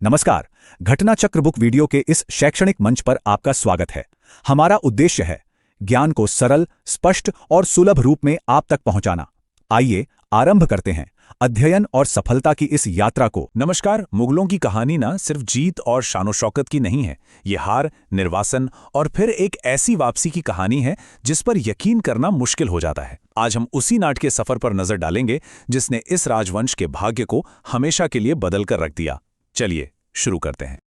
नमस्कार। घटना चक्र बुक वीडियो के इस शैक्षणिक मंच पर आपका स्वागत है। हमारा उद्देश्य है ज्ञान को सरल, स्पष्ट और सुलभ रूप में आप तक पहुंचाना। आइए आरंभ करते हैं अध्ययन और सफलता की इस यात्रा को। नमस्कार। मुगलों की कहानी ना सिर्फ जीत और शानो शौकत की नहीं है। ये हार, निर्वासन और फिर एक ऐसी वापसी की कहानी है जिस पर यकीन करना मुश्किल हो जाता है। आज हम उसी नाट के सफर पर नजर डालेंगे जिसने इस राजवंश के भाग्य को हमेशा के लिए बदल कर रख दिया। चलिए शुरू करते हैं।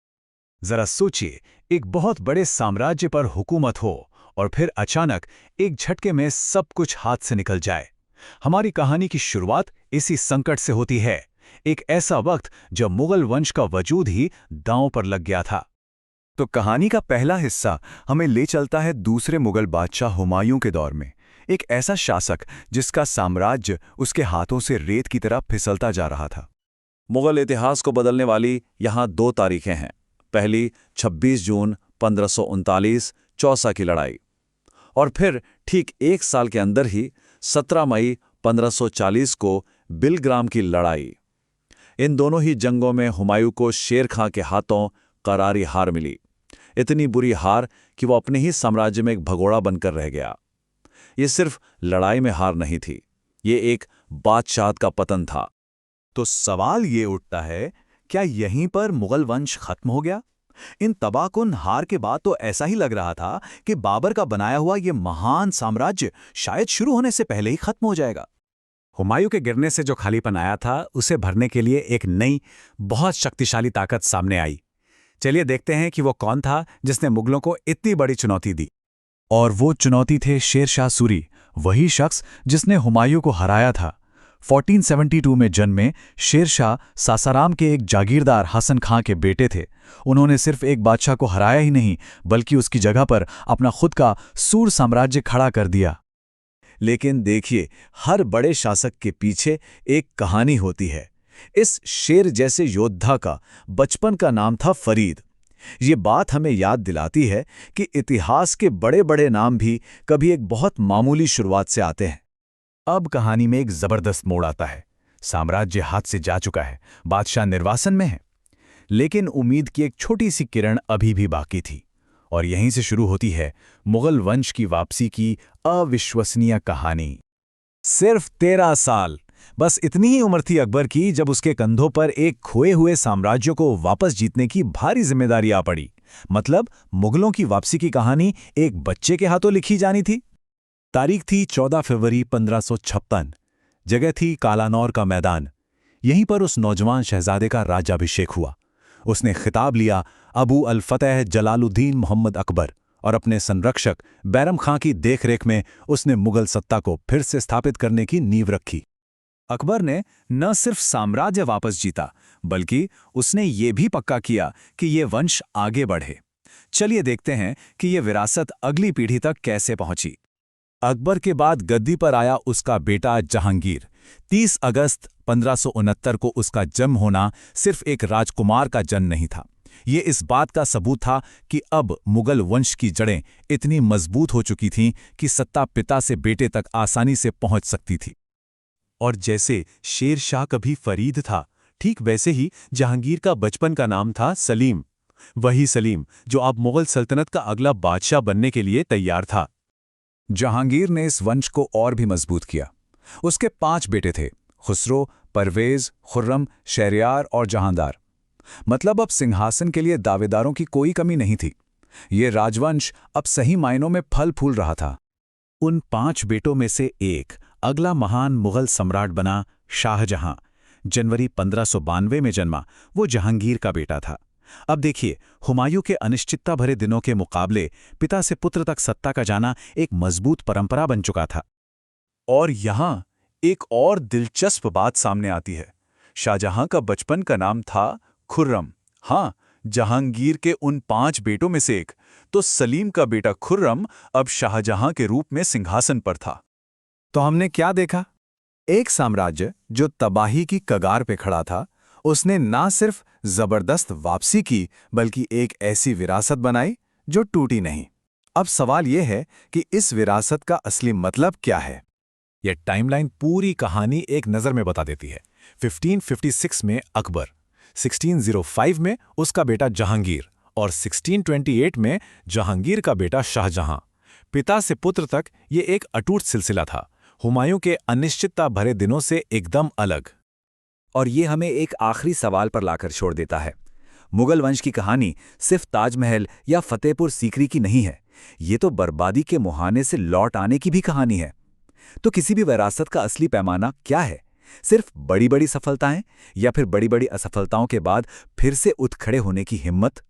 जरा सोचिए, एक बहुत बड़े साम्राज्य पर हुकूमत हो और फिर अचानक एक झटके में सब कुछ हाथ से निकल जाए। हमारी कहानी की शुरुआत इसी संकट से होती है। एक ऐसा वक्त जब मुगल वंश का वजूद ही दांव पर लग गया था। तो कहानी का पहला हिस्सा हमें ले चलता है दूसरे मुगल बादशाह हुमायूं के दौर में। एक ऐसा शासक जिसका साम्राज्य उसके हाथों से रेत की तरह फिसलता जा रहा था। मुगल इतिहास को बदलने वाली यहाँ दो तारीखें हैं। पहली 26 जून 1539 चौसा की लड़ाई, और फिर ठीक एक साल के अंदर ही 17 मई 1540 को बिलग्राम की लड़ाई। इन दोनों ही जंगों में हुमायूं को शेर खां के हाथों करारी हार मिली। इतनी बुरी हार कि वो अपने ही साम्राज्य में एक भगोड़ा बनकर रह गया। ये सिर्फ लड़ाई में हार नहीं थी, ये एक बादशाहत का पतन था। तो सवाल ये उठता है, क्या यहीं पर मुगल वंश खत्म हो गया? इन तबाहकुन हार के बाद तो ऐसा ही लग रहा था कि बाबर का बनाया हुआ ये महान साम्राज्य शायद शुरू होने से पहले ही खत्म हो जाएगा। हुमायूं के गिरने से जो खालीपन आया था, उसे भरने के लिए एक नई, बहुत शक्तिशाली ताकत सामने आई। चलिए देखते हैं कि वो कौन था जिसने मुगलों को इतनी बड़ी चुनौती दी। और वो चुनौती थे शेर शाह सूरी, वही शख्स जिसने हुमायूं को हराया था। 1472 में जन्मे शेर शाह सासाराम के एक जागीरदार हसन खां के बेटे थे। उन्होंने सिर्फ एक बादशाह को हराया ही नहीं, बल्कि उसकी जगह पर अपना खुद का सूर साम्राज्य खड़ा कर दिया। लेकिन देखिए, हर बड़े शासक के पीछे एक कहानी होती है। इस शेर जैसे योद्धा का बचपन का नाम था फरीद। ये बात हमें याद दिलाती है कि इतिहास के बड़े बड़े नाम भी कभी एक बहुत मामूली शुरुआत से आते हैं। अब कहानी में एक जबरदस्त मोड़ आता है। साम्राज्य हाथ से जा चुका है, बादशाह निर्वासन में है, लेकिन उम्मीद की एक छोटी सी किरण अभी भी बाकी थी। और यहीं से शुरू होती है मुगल वंश की वापसी की अविश्वसनीय कहानी। सिर्फ 13 साल, बस इतनी ही उम्र थी अकबर की जब उसके कंधों पर एक खोए हुए साम्राज्य को वापस जीतने की भारी जिम्मेदारी आ पड़ी। मतलब मुगलों की वापसी की कहानी एक बच्चे के हाथों लिखी जानी थी। तारीख थी 14 फरवरी 1556। जगह थी कालानौर का मैदान। यहीं पर उस नौजवान शहजादे का राज्याभिषेक हुआ। उसने खिताब लिया अबू अल फतेह जलालुद्दीन मोहम्मद अकबर, और अपने संरक्षक बैरम खां की देखरेख में उसने मुगल सत्ता को फिर से स्थापित करने की नींव रखी। अकबर ने न सिर्फ साम्राज्य वापस जीता, बल्कि उसने ये भी पक्का किया कि ये वंश आगे बढ़े। चलिए देखते हैं कि ये विरासत अगली पीढ़ी तक कैसे पहुंची। अकबर के बाद गद्दी पर आया उसका बेटा जहांगीर। 30 अगस्त 1569 को उसका जन्म होना सिर्फ एक राजकुमार का जन्म नहीं था, ये इस बात का सबूत था कि अब मुगल वंश की जड़ें इतनी मजबूत हो चुकी थीं कि सत्ता पिता से बेटे तक आसानी से पहुंच सकती थी। और जैसे शेर शाह कभी फरीद था, ठीक वैसे ही जहांगीर का बचपन का नाम था सलीम। वही सलीम जो अब मुगल सल्तनत का अगला बादशाह बनने के लिए तैयार था। जहांगीर ने इस वंश को और भी मजबूत किया। उसके 5 बेटे थे, खुसरो, परवेज, खुर्रम, शहरयार और जहांदार। मतलब अब सिंहासन के लिए दावेदारों की कोई कमी नहीं थी। ये राजवंश अब सही मायनों में फल फूल रहा था। उन 5 बेटों में से एक अगला महान मुगल सम्राट बना शाहजहां। जनवरी 1592 में जन्मा वो जहांगीर का बेटा था। अब देखिए, हुमायूं के अनिश्चितता भरे दिनों के मुकाबले पिता से पुत्र तक सत्ता का जाना एक मजबूत परंपरा बन चुका था। और यहां एक और दिलचस्प बात सामने आती है। शाहजहां का बचपन का नाम था खुर्रम। हां, जहांगीर के उन 5 बेटों में से एक, तो सलीम का बेटा खुर्रम अब शाहजहां के रूप में सिंहासन पर था। तो हमने क्या देखा? एक साम्राज्य जो तबाही की कगार पे खड़ा था, उसने ना सिर्फ जबरदस्त वापसी की, बल्कि एक ऐसी विरासत बनाई जो टूटी नहीं। अब सवाल यह है कि इस विरासत का असली मतलब क्या है? यह टाइमलाइन पूरी कहानी एक नज़र में बता देती है। 1556 में अकबर, 1605 में उसका बेटा जहांगीर और 1628 में जहांगीर का बेटा शाहजहां। पिता से पुत्र तक ये एक अटूट सिलसिला था, हुमायूं के अनिश्चितता भरे दिनों से एकदम अलग। और ये हमें एक आखिरी सवाल पर लाकर छोड़ देता है। मुगल वंश की कहानी सिर्फ ताजमहल या फतेहपुर सीकरी की नहीं है, ये तो बर्बादी के मुहाने से लौट आने की भी कहानी है। तो किसी भी विरासत का असली पैमाना क्या है? सिर्फ बड़ी बड़ी सफलताएं या फिर बड़ी बड़ी असफलताओं के बाद फिर से उठ खड़े होने की हिम्मत?